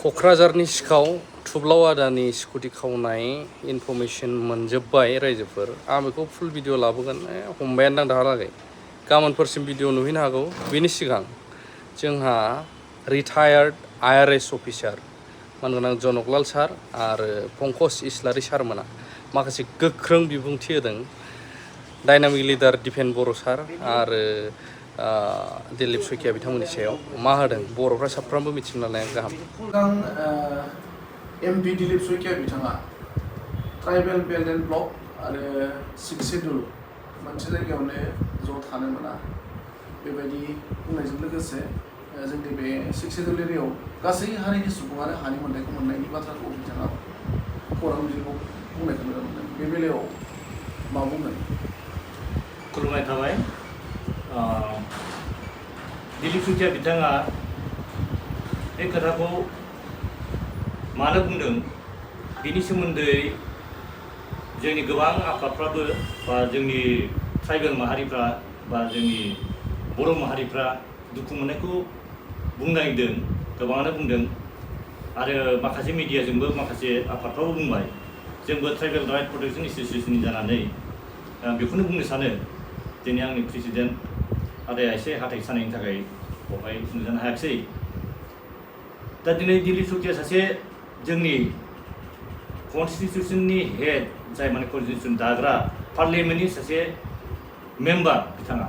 क'क्राझारनि सिखाव थुब्लावादानि स्कुटि खावनाय इनफरमेसन मोनजोब्बाय रायजोफोर। आं बेखौ फुल भिडिअ लाबोगोन, हमबायानो दां दाहालागै। गाबोनफोरसिम भिडिअ नुहैनो हागौ। बेनि सिगां जोंहा रिटायार्ड IRS अफिसार मानगोनां जनकलाल सार आरो पंकज इस्लारि सारमोना माखासे गोख्रों बिबुंथि होदों। डायनामिक लिडार दिपेन बर' सार आरो दिलीप सयकिया बिथांमोननि सायाव मा होदों बर'फ्रा साफ्रोमबो मिथिना लानाया गाहाम। MP दिलीप सयकिया बिथाङा ट्राइबेल बेल्ट एन्ड ब्लक आरो 6 शेड्युल मोनसे जायगायावनो ज' थानो मोना बेबायदि बुंनायजों लोगोसे जोंनि बे 6 शेड्युल एरियायाव गासै हारिनि सुबुङानो हानि मोनथायखौ मोननायनि बाथ्राखौ बिथाङा खौरां बिजोङाव बुंनायखौ नुनो मोनदों। बे बेलायाव मा बुंगोन? खुलुमनाय थाबाय। दिलीप सयकिया बिथाङा बे खोथाखौ मानो बुंदों बिनि सोमोन्दै जोंनि गोबां आफादफ्राबो बा जोंनि ट्राइबेल माहारिफ्रा बा जोंनि बर' माहारिफ्रा दुखु मोननायखौ बुंनायदों, गोबाङानो बुंदों आरो माखासे मिडियाजोंबो माखासे आफादफ्राबो बुंबाय। जोंबो ट्राइबेल राइट प्रटेक्शन एसोसिएशननि जानानै बेखौनो बुंनो सानो। दिनै आंनि प्रेसिडेन्ट आदाया एसे हाथाइ सानायनि थाखाय बेवहाय नुजानो हायाखिसै। दा दिनै दिलीप सयकिया सासे जोंनि कन्स्टिटिउसननि हेड, जाय माने कन्स्टिटिउसन दाग्रा पार्लियामेन्टनि सासे मेम्बार बिथाङा।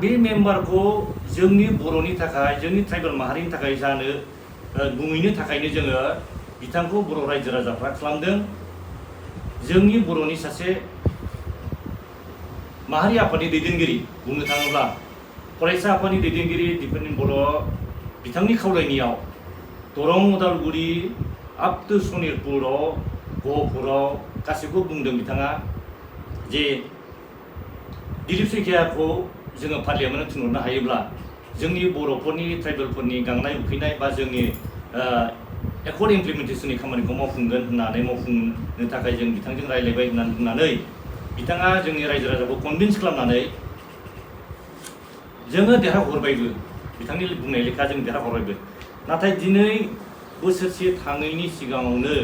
बे मेम्बारखौ जोंनि बर'नि थाखाय, जोंनि ट्राइबेल माहारिनि थाखाय जानो बुङैनो थाखायनो जोङो बिथांखौ बर' रायजो राजाफ्रा खालामदों। जोंनि बर'नि सासे माहारि आफादनि दैदेनगिरि, बुंनो थाङोब्ला फरायसा आफादनि दैदेनगिरि दिपेन बर' बिथांनि खावलायनायाव दरं, उदालगुरि, आप टु सनितपुराव, गहपुराव गासैखौबो बुंदों बिथाङा जे दिलीप सयकियाखौ जोङो पार्लियामेन्टआव थिनहरनो हायोब्ला जोंनि बर'फोरनि ट्राइबेलफोरनि गांनाय उखैनाय बा जोंनि एकर्ड इमप्लिमेन्टेसननि खामानिखौ मावफुंनो थाखाय जों बिथांजों रायज्लायबाय होननानै बुंनानै बिथाङा जोंनि रायजो राजाखौ कनभिन्स खालामनानै जोङो देरहाहरबायबो। बिथांनि बुंनाय लेखा जों देरहाहरबायबो। नाथाय दिनै बोसोरसे थाङैनि सिगाङावनो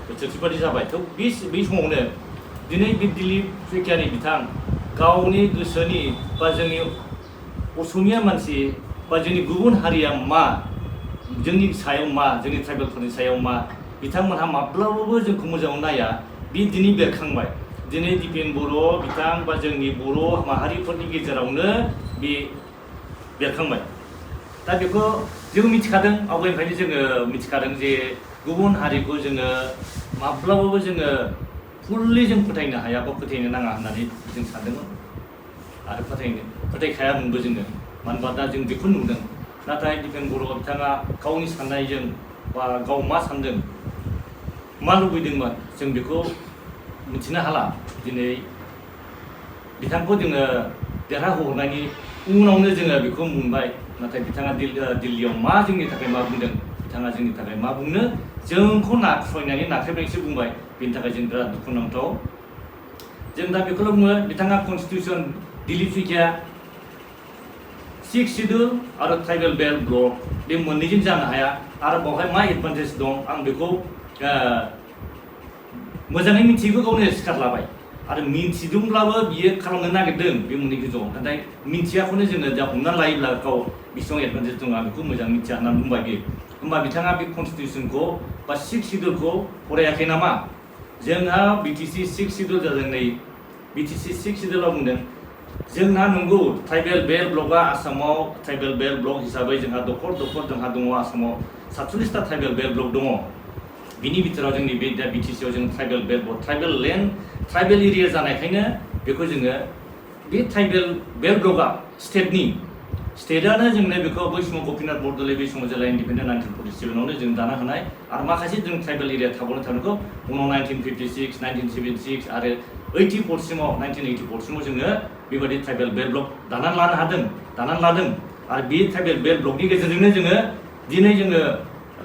बोसोरसे बादि जाबाय। बे समावनो दिनै बे दिलीप सयकियानि बिथां गावनि गोसोनि बा जोंनि असमिया मानसि बा जोंनि गुबुन हारिया मा, जोंनि सायाव मा, जोंनि ट्राइबेलफोरनि सायाव मा, बिथांमोनहा माब्लाबाबो जोंखौ मोजाङाव नाया। बे दिनै बेरखांबाय। दिनै दिपेन बर' बिथां बा जोंनि बर' माहारिफोरनि गेजेरावनो बे बेरखांबाय। दा बेखौ जों मिथिखादों, आवगायनिफ्रायनो जोङो मिथिखादों जे गुबुन हारिखौ जोङो माब्लाबाबो जोङो फुल्लि जों फोथायनो हाया बा फोथायनो नाङा होननानै जों सानदोंमोन आरो फोथायखायामोनबो जोङो। मानो होनबा दा जों बेखौ नुदों। नाथाय दिपेन बर' बिथाङा गावनि साननायजों बा गाव मा सानदों, मा लुबैदोंमोन, जों बेखौ मिथिनो हाला। दिनै बिथांखौ जोङो देरहाहरनायनि उनावनो जोङो बेखौ मोनबाय। नाथाय बिथाङा दिल्लीयाव मा जोंनि थाखाय मा बुंदों, बिथाङा जोंनि थाखाय मा बुंनो, जोंखौ नाख्रायनानै नाख्रेबनायसो बुंबाय। बेनि थाखाय जों बिराद दुखुनांथाव। जों दा बेखौल' बुङो, बिथाङा कन्स्टिटिउसन दिलीप सयकिया 6 शेड्युल आरो ट्राइबेल बेल्ट ब्लक बे मोननैजों जानो हाया। आरो बेवहाय मा एडभान्टेज दं आं बेखौ मोजाङै मिथिगौ, गावनो सिखार लाबाय। आरो मिन्थिदोंब्लाबो बियो खालामनो नागिरदों बे मोननै गेजेराव। नाथाय मिन्थियाखौनो जोङो दा हमना लायोब्ला गाव बेसेबां एडभान्टेज दं आं बेखौ मोजां मिथिया होननानै बुंबाय बियो। होमबा बिथाङा बे कन्स्टिटिउसनखौ बा 6 शेड्युलखौ फरायाखै नामा? जोंहा BTC 6 शेड्युल जादों। नै BTC 6 शेड्युलाव बुंदों जोंहा नंगौ ट्राइबेल बेल्ट ब्लकआ आसामाव ट्राइबेल बेल्ट ब्लक हिसाबै जोंहा दखर जोंहा दङ। आसामाव 47टा ट्राइबेल बेल्ट ब्लक दङ। बिनि बिथोराव जोंनि बे दा BTCआव जों tribal belt block, tribal land, tribal area जानायखायनो बेखौ जोङो बे ट्राइबेल बेल्ट ब्लकआ स्टेटआनो जोंनो बेखौ बै समाव गपिनाथ बरदलै बै समाव जेला इन्डिपेन्डेन्ट 1947आवनो जों दानो हानाय आरो माखासे जों ट्राइबेल एरिया थानायखौ उनाव 1956, 1976 आरो 1984 सिमाव जोङो बेबायदि ट्राइबेल बेल्ट ब्लक दानानै लादों। आरो बे ट्राइबेल बेल्ट ब्लकनि गेजेरजोंनो जोङो दिनै जोङो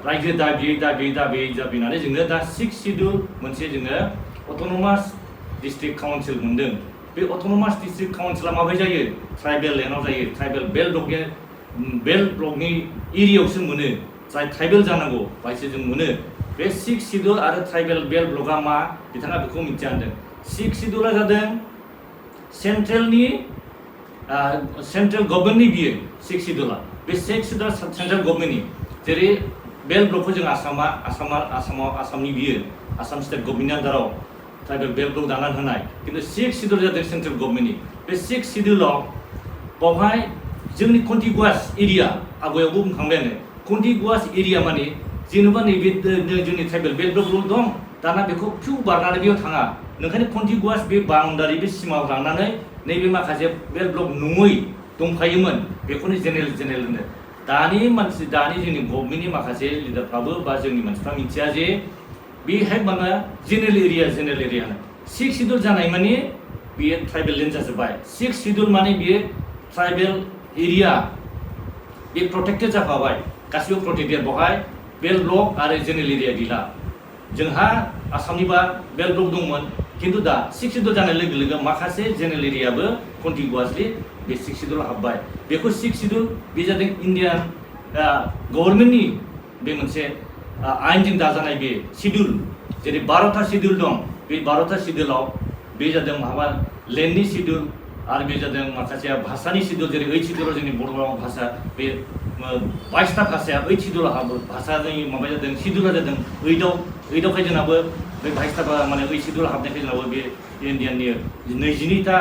रायजो दाबिनानै जोङो दा 6 शेड्युल मोनसे जोङो अट'नमास डिस्ट्रिक्ट काउन्सिल मोनदों। बे अट'नमास डिस्ट्रिक्ट काउन्सिला माबोरै जायो? ट्राइबेल लेन्डआव जायो। ट्राइबेल बेल्ट ब्लकनि एरियायावसो मोनो। जाय ट्राइबेल जानांगौ बायसो जों मोनो बे 6 शिड्युल आरो ट्राइबेल बेल्ट ब्लकआ मा बिथाङा बेखौ मिथिया होनदों 6 शिड्युला जादों सेन्ट्रेलनि सेन्ट्रेल गभर्नमेन्टनि बियो 6 शिड्युला बे 6 शिड्युला सेन्ट्रेल गभर्नमेन्टनि जेरै बेल्ट ब्लकखौ जों आसामनि बियो आसाम स्टेट गभर्नमेन्टनि आन्दाराव ट्राइबेल बेल्ट ब्लक दानानै होनाय खिन्थु 6 शिड्युल जादों सेन्ट्रेल गभर्नमेन्टनि बे 6 शिड्युलाव बावहाय जोंनि कन्टिगुवास एरिया आवगायावबो बुंखांबायानो कन्टिगुवास एरिया माने जेनेबा नैबे जोंनि ट्राइबेल बेल्ट ब्लक दं दाना बेखौ फिउ बारनानै बेयाव थाङा ओंखायनो कन्टिगुवास बे बाउन्डारि बे सिमायाव लांनानै नैबे माखासे बेल्ट ब्लक नङै दंफायोमोन बेखौनो जेनेरेल होनो दानि जोंनि गभर्नमेन्टनि माखासे लिडारफ्राबो बा जोंनि मानसिफ्रा मिथिया जे बेहाय माने जेनेरेल एरिया होनो 6 शिड्युल जानाय माने बेयो ट्राइबेल लेन्ड जाजोब्बाय 6 शिड्युल माने बेयो ट्राइबेल एरिया बे प्रटेक्टेड जाफाबाय गासिबो प्रटेक्टेड बेवहाय बेल्ट ब्लक आरो जेनेरेल एरिया गैला जोंहा आसामनिबा बेल्ट ब्लक दंमोन खिन्थु दा 6 शिड्युल जानाय लोगो लोगो माखासे जेनेरेल एरियाबो कन्टिगुवासलि बे 6 शिड्युलाव हाबबाय बेखौ 6 शिड्युल बे जादों इन्डियान गभर्नमेन्टनि बे मोनसे आयेनजों दाजानाय बे शिड्युल जेरै 12था शिड्युल दं बे 12था शिड्युलाव बे जादों माबा लेन्डनि शिड्युल आरो बे जादों माखासे भाषानि शिड्युल जेरै 8 शिड्युलाव जोंनि बर' राव भाषा बे 22था भाषाया 8 शिड्युलाव हाबो भाषानि माबा जादों शिड्युला जादों 8आवहाय जोंनाबो बे 22था माने 8 शिड्युलाव हाबनायखाय जोंनाबो बे इन्डियाननि 22था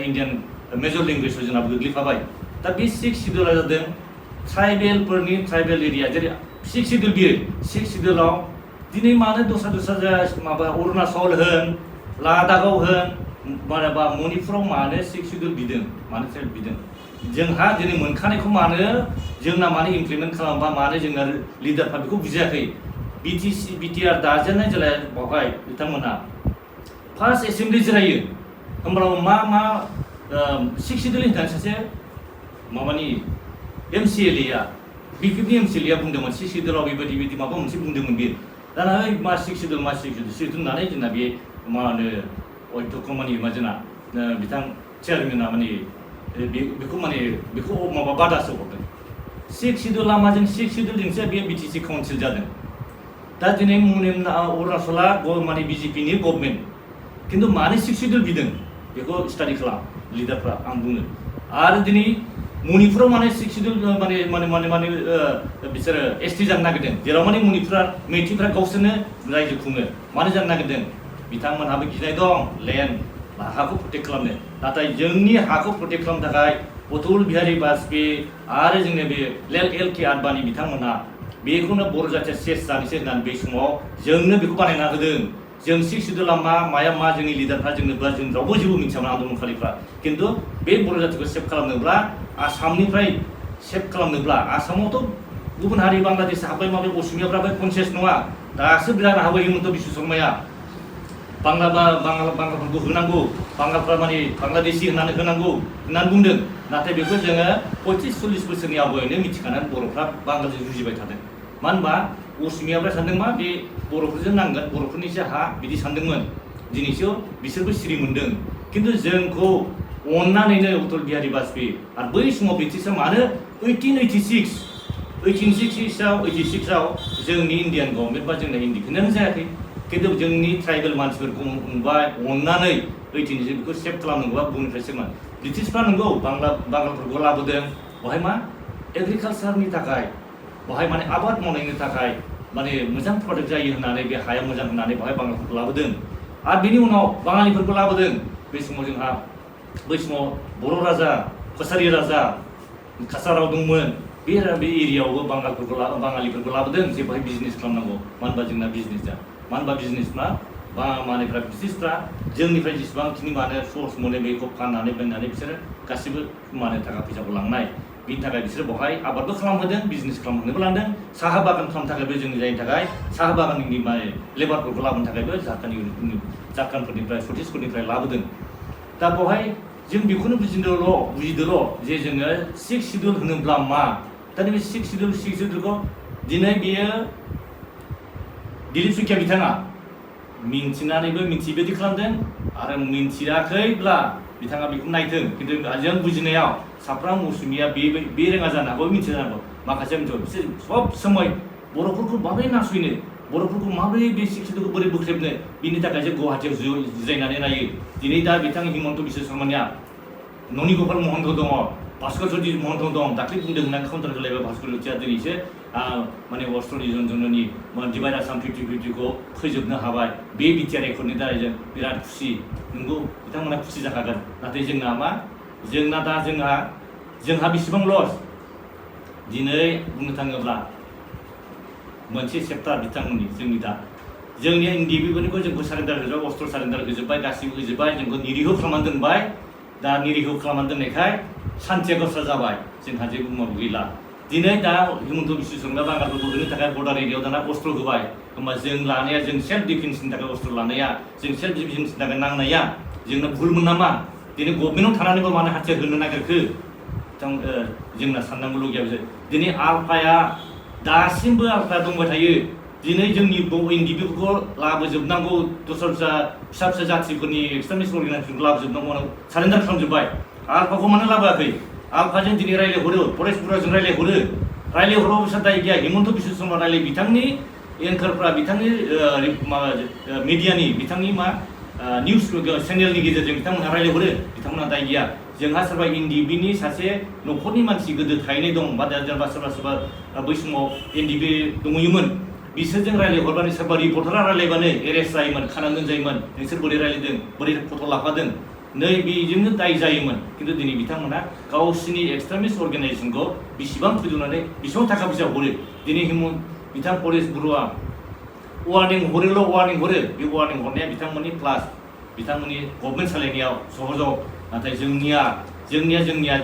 इन्डियान मेजर लेंगुवेजआव जोंनाबो गोग्लैफाबाय दा बे 6 शिड्युला जादों ट्राइबेलफोरनि ट्राइबेल एरिया जेरै 6 शिड्युल बियो 6 शिड्युलाव दिनै मानो दस्रा माबा अरुणाचल होन लादाखआव होन माबा मणिपुराव मानो 6 शिड्युल बिदों मानो ट्राइबेल बिदों जोंहा दिनै मोनखानायखौ मानो जोंना मानो इमप्लिमेन्ट खालामबा मानो जोंना लिडारफ्रा बेखौ बुजियाखै बिटिआर दाजेननाय जेला बावहाय बिथांमोना फार्स्ट एसेम्बलि जिरायो होमब्लाबो मा 6 शिड्युल होननानै सासे माबानि MCLA बिपिपनि MCLA बुंदोंमोन 6 शिड्युलाव बेबायदि माबा मोनसे बुंदोंमोन बियो दाना मा 6 शिड्युल होननानै जोंना बे मा होनो अध्यक्ष माने मा जोंना बिथां चेयारमेना माने बेखौ माबा बादासो हरदों 6 शिड्युला माजों 6 शिड्युलजोंसो बे BTC काउन्सिल जादों दा दिनै अरुणाचला माने BJPनि गभर्नमेन्ट खिन्थु मानो 6 शिड्युल बिदों बेखौ स्टाडि खालाम लिडारफ्रा आं बुङो आरो दिनै मणिपुराव माने 6 शिड्युल माने बिसोरो ST जानो नागिरदों जेराव माने मणिपुरा मेइतेइफ्रा गावसोरनो रायजो खुङो मानो जानो नागिरदों बिथांमोनहाबो गिनाय दं लेन्ड हाखौ प्रटेक्ट खालामनो नाथाय जोंनि हाखौ प्रटेक्ट खालामनो थाखाय अटल बिहारी वाजपेयी आरो जोंनि बे LK आडवाणी बिथांमोनहा बेखौनो बर' जाथिया सेस जानोसै होननानै बे समाव जोंनो बेखौ बानायना होदों जों 6 शिड्युला माया मा जोंनि लिडारफ्रा जोंनोब्ला जों रावबो जेबो मिथियामोन आन्दलनखारिफ्रा खिन्थु बे बर' जातिखौ सेभ खालामनोब्ला आसामनिफ्राय सेभ खालामनोब्ला आसामावथ' गुबुन हारि बांलादेश हाबबाय माबे असमियाफ्राबो कनसियास नङा दासो बिराद हाबबाय हिमन्त बिश्व शर्माया बांगालफोरखौ होनांगौ बांगालफ्रा माने बांलादेशि होननानै होनांगौ होननानै बुंदों नाथाय बेखौ जोङो 35-40 बोसोरनि आवगायनो मिथिखानानै बर'फ्रा बांगालजों जुजिबाय थादों मानो होनबा असमियाफ्रा सानदों मा बे बर'फोरजों नांगोन बर'फोरनिसो हा बिदि सानदोंमोन दिनैसो बिसोरबो सिरि मोन्दों खिन्थु जोंखौ अननानैनो अटल बिहारी वाजपेयी आरो बै समाव ब्रिटिशआ मानो 1886आव जोंनि इन्डियान गभर्नमेन्ट बा जोंना इन्डिपेन्डेन्ट जायाखै खिन्थु जोंनि ट्राइबेल मानसिफोरखौ बुंबाय अननानै 1886 बेखौ सेभ खालामनांगौबा बुंनिफ्राय सेभमोन ब्रिटिशफ्रा नंगौ बांगालफोरखौ लाबोदों बहाय मा एग्रिकालसारनि थाखाय बहाय माने आबाद मावनायनि थाखाय माने मोजां प्रडाक्ट जायो होननानै बे हाया मोजां होननानै बहाय बांगालफोरखौ लाबोदों आरो बेनि उनाव बाङालिफोरखौ लाबोदों बै समाव जोंहा बै समाव बर' राजा कसारि राजा कासाराव दंमोन बे एरियायावबो बाङालिफोरखौ लाबोदों जे बहाय बिजनेस खालामनांगौ मानो होनबा जोंना बिजनेसा मानो होनबा बिजनेसफ्रा मानिफ्रा ब्रिटिशफ्रा जोंनिफ्राय जेसेबांखिनि माने सर्स मोनो बेखौ फाननानै बायनानै बिसोरो गासिबो माने थाखा फैसाखौ लांनाय बिनि थाखाय बिसोरो बहाय आबादबो खालामहोदों बिजनेस खालामहोनोबो लांदों साहा बागान खालामनो थाखायबो जोंनि जायनि थाखाय साहा बागाननि माने लेबारफोरखौ लाबोनो थाखायबो झारखान्डफोरनिफ्राय छत्तीसगढ़निफ्राय लाबोदों दा बहाय जों बेखौनो बुजिदोल' जे जोङो 6 शिड्युल होनोब्ला मा दा नैबे 6 शिड्युलखौ दिनै बेयो दिलीप सुखिया बिथाङा मिन्थिनानैबो मिन्थियैबायदि खालामदों आरो मिन्थियाखैब्ला बिथाङा बेखौ नायथों खिन्थु जों बुजिनायाव साफ्रोम असमिया बे रोङा जानो हागौ मिथिया जानो हागौ माखासे बिसोर सब समय बर'फोरखौ माबोरै नासयनो बर'फोरखौ माबोरै बे शिक्षितखौ बोरै बोख्रेबनो बिनि थाखायसो गुवाहाटियाव जिरायनानै नायो दिनै दा बिथां हिमन्त बिश्व शर्मानिया ननि गपाल महन्त दङ भास्कर ज्योति महन्त दं दाख्लै बुंदों होननानै काउन्टार होलायबाय भास्कर ज्योतिया दिनैसो माने अस्ट्रनि जनजननि डिभाइड आसाम 50-50खौ फोजोबनो हाबाय बे बिटिआर एकर्डनि दारै जों बिराद खुसि नंगौ बिथांमोना खुसि जाखागोन नाथाय जोंना मा जोंना दा जोंहा बेसेबां लस दिनै बुंनो थाङोब्ला मोनसे चेप्टार बिथांमोननि जोंनि दा जोंनि एनडिएफबिफोरनिखौ जोंखौ सारेन्डार होजोब्बाय अस्ट्र सारेन्डार होजोब्बाय गासिबो होजोब्बाय जोंखौ निरिह खालामनानै दोनबाय दा निरिह खालामनानै दोननायखाय सान्थिया दस्रा जाबाय जोंहा जेबो मुवाबो गैला दिनै दा हिमन्त बिश्व शर्माया बांगालफोरखौ होनो थाखाय बर्डार एरियायाव दाना अस्ट्र होबाय होमबा जों लानाया जों सेल्फ डिफेन्सनि थाखाय अस्ट्र लानाया जों सेल्फ डिफेन्सनि थाखाय नांनाया जोंना भुलमोन नामा दिनै गभर्नमेन्टआव थानानैबो मानो हाथियार होनो नागिरखो जोंना साननांगौल' गैया दिनै आलफाया दासिमबो आलफाया दंबाय थायो दिनै जोंनि एनडिएफबिफोरखौ लाबोजोबनांगौ दस्रा फिसा जाथिफोरनि एक्सट्रिमिस्ट अर्गानाइजेसनखौ लाबोजोबनांगौ सारेन्डार खालामजोब्बाय आलफाखौ मानो लाबोआखै आलफाजों दिनै रायलायहरो फरेस्ट बुराजों रायलायहरो बिसोर दाय गैया हिमन्त बिश्व शर्मा रायलाय बिथांनि एंकारफ्रा बिथांनि मिडियानि बिथांनि मा निउस चेनेलनि गेजेरजों बिथांमोनहा रायलायहरो बिथांमोनहा दाय गैया जोंहा सोरबा एनडिएफबिनि सासे न'खरनि मानसि गोदो थाहैनाय दं बा जेनेबा सोरबा बै समाव एनडिएफबि दङमोन बिसोरजों रायलायहरबानो सोरबा रिपर्टारा रायलायबानो एरेस्ट जायोमोन खानानै दोनजायोमोन नोंसोर बोरै रायलायदों बोरै फट' लाफादों नै बेजोंनो दाय जायोमोन खिन्थु दिनै बिथांमोना गावसिनि एक्सट्रिमिस्ट अर्गानाइजेसनखौ बेसेबां फोजौनानै बेसेबां थाखा फैसा हरो दिनै बिथां परेश बरुवा वार्निं हरो बे वार्निं हरनाया बिथांमोननि प्लास बिथांमोननि गभर्नमेन्ट सालायनायाव सहजाव नाथाय जोंनिया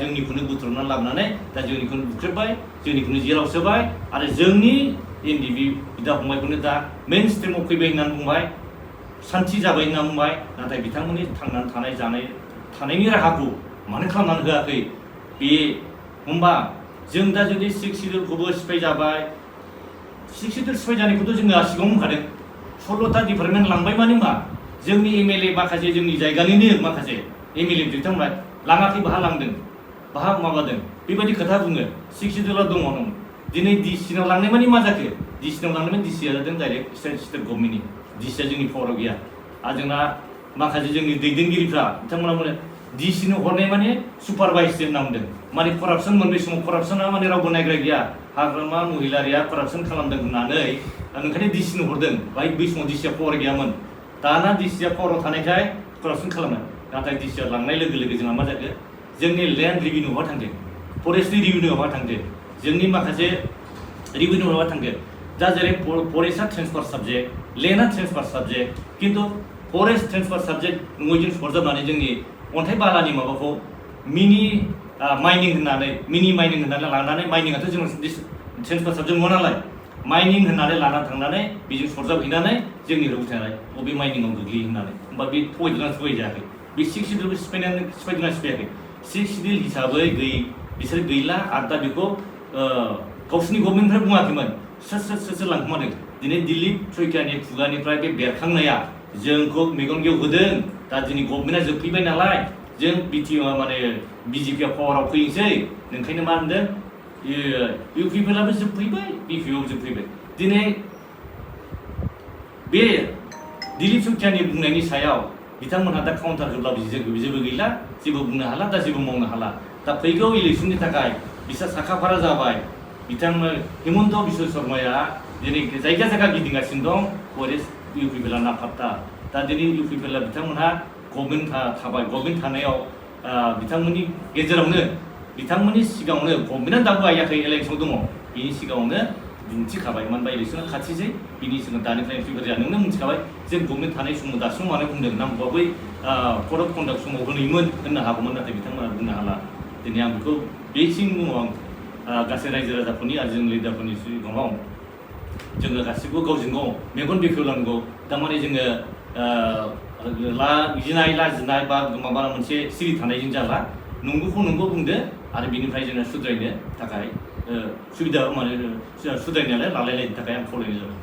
जोंनिखौनो बुथुमनानै लाबोनानै दा जोंनिखौनो बुख्रेबबाय जोंनिखौनो जेलाव सोबाय आरो जोंनि एनडिएफबि बिदा फंबायखौनो दा मेइन स्ट्रिमाव फैबाय होननानै बुंबाय सान्थि जाबाय होनना बुंबाय नाथाय बिथांमोननि थांनानै थानायनि राहाखौ मानो खालामनानै होआखै बे होमबा जों दा जुदि 6 सिडिउलखौबो सिफाय जाबाय 6 सिडिउल सिफाय जानायखौथ' जोङो सिगाङाव बुंखादों 16टा डिपार्टमेन्ट लांबाय माने मा जोंनि एमएलए माखासे जोंनि जायगानिनो माखासे एमएलए बिथांमोना लाङाखै बाहा लांदों बाहा माबादों बेबायदि खोथा बुङो 6 सिडिउलाव दङ दिनै डिसिनाव लांनाय माने मा जाखो डिसिनाव लांनाय माने डिसिया जादों डाइरेक्ट स्टेट गभर्नमेन्टनि डिसिया जोंनि पावाराव गैया आरो जोंना माखासे जोंनि दैदेनगिरिफ्रा बिथांमोना माने डिसिनो हरनाय माने सुपारभाइससो होनना बुंदों माने करापसन बे समाव करापसना माने रावबो नायग्रा गैया हाग्रामा महिलारिया करापसन खालामदों होननानै ओंखायनो डिसिनो हरदों बै समाव डिसिया पावार गैयामोन दाना डिसिया पावाराव थानायखाय करापसन खालामो नाथाय डिसिया लांनाय लोगो लोगो जोंहा मा जाखो जोंनि लेन्ड रिभिनिउआव थांदों फरेस्टनि रिभिनिउआव थांदों जोंनि माखासे रिभिनिउआव थांदों दा जेरै फरेस्टआ ट्रेन्सफार साबजेक्ट लेन्डआ ट्रेन्सफार साबजेक्ट खिन्थु फरेस्ट ट्रेन्सफार साबजेक्ट नङैजों सरजाबनानै जोंनि अन्थाइ बालानि माबाखौ मिनि माइनिं होननानै लानानै माइनिंआथ' जों ट्रेन्सफार साबजेक्ट नङा नालाय माइनिं होननानै लानानै थांनानै बेजों सरजाबहैनानै जोंनि रोंथायनाय बबे माइनिंआव गोग्लैयो होननानै होमबा बे थगायदोंना जायाखै बे 6 सिडिउलखौ सिफायदोंना सिफायाखै 6 सिडिउल हिसाबै बिसोर गैला आरो दा बेखौ गावसिनि गभर्नमेन्टनिफ्राय बुङाखैमोन सोर लांखोमादों दिनै दिलीप सयकियानि खुगानिफ्राय बे बेरखांनाया जोंखौ मेगन गेवहोदों दा दिनै गभर्नमेन्टआ जोबफैबाय नालाय जों माने बिजेपिआ पावाराव फैनोसै ओंखायनो मा होनदों इउपिपिएलआबो जोबफैबाय बिपिआव जोबफैबाय दिनै बे दिलीप सयकियानि बुंनायनि सायाव बिथांमोनहा दा काउन्टार होब्लाबो जेबो गैला जेबो बुंनो हाला दा जेबो मावनो हाला दा फैगौ इलेक्सननि थाखाय बिसोर साखाफारा जाबाय बिथांमोन हिमन्त बिश्व शर्माया दिनै जायगा गिदिंगासिनो दं फरेस्ट इउपिपिएलआ नाफात्ता दा दिनै इउपिपिएलआ बिथांमोनहा गभर्नमेन्ट थानायाव बिथांमोननि गेजेरावनो बिथांमोननि सिगाङावनो गभर्नमेन्टआ दाबो आयाखै इलेक्सन दङ बिनि सिगाङावनो दिन्थिखाबाय मानो होनबा इलेक्सना खाथिसै बिनि सिगां दानिफ्राय प्रिपेयार नोंनो मिथिखाबाय जों गभर्नमेन्ट थानाय समाव दासिम मानो बुंदों नांगौबा बै कड अफ कन्डाक्ट समाव होनो हागौमोन नाथाय बिथांमोना बुंनो हाला दिनै आं बेखौ बेसिम मुङाव गासै रायजो राजाफोरनि आरो जों लिडारफोरनि सिगाङाव जोङो गासिबो गावजों गाव मेगन बेखेवनांगौ थारमाने जोङो गिनाय लाजिनाय बा माबा मोनसे सिरि थानायजों जाला नंगौखौ नंगौ बुंदो आरो बिनिफ्राय जोङो सुद्रायनो थाखाय सुबिदा माने सुद्रायनायालाय लालायलायनो थाखाय आं खावलायनाय जाबाय